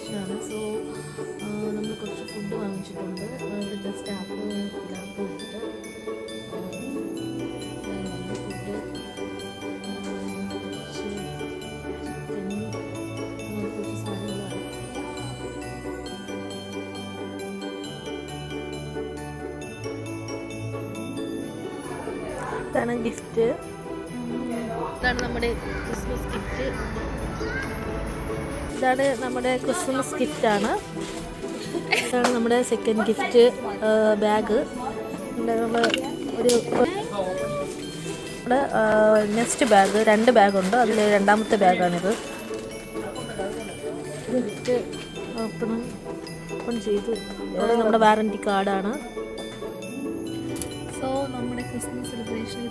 സെലിബ്രേഷനാണ്. So നമ്മൾ കുറച്ച് food വാങ്ങിച്ചിട്ടുണ്ട്. ഇവിടുത്തെ സ്റ്റാഫ് എല്ലാവർക്കും വേണ്ടിയിട്ട് ഫുഡ് കുറച്ച് സാധനങ്ങളാണ്. ഇതാണ് ഗിഫ്റ്റ്. ഇതാണ് നമ്മുടെ ക്രിസ്മസ് ഗിഫ്റ്റ്. ഇതാണ് നമ്മുടെ സെക്കൻഡ് ഗിഫ്റ്റ്, ബാഗ്. നമ്മൾ ഒരു നെക്സ്റ്റ് ബാഗ്, 2 ബാഗുണ്ട്. അതിൽ രണ്ടാമത്തെ ബാഗാണിത്. ഗിഫ്റ്റ് ഓപ്പൺ ചെയ്തു. ഇവിടെ നമ്മുടെ വാറൻറ്റി കാർഡാണ്. സോ നമ്മുടെ ക്രിസ്മസ് സെലിബ്രേഷൻ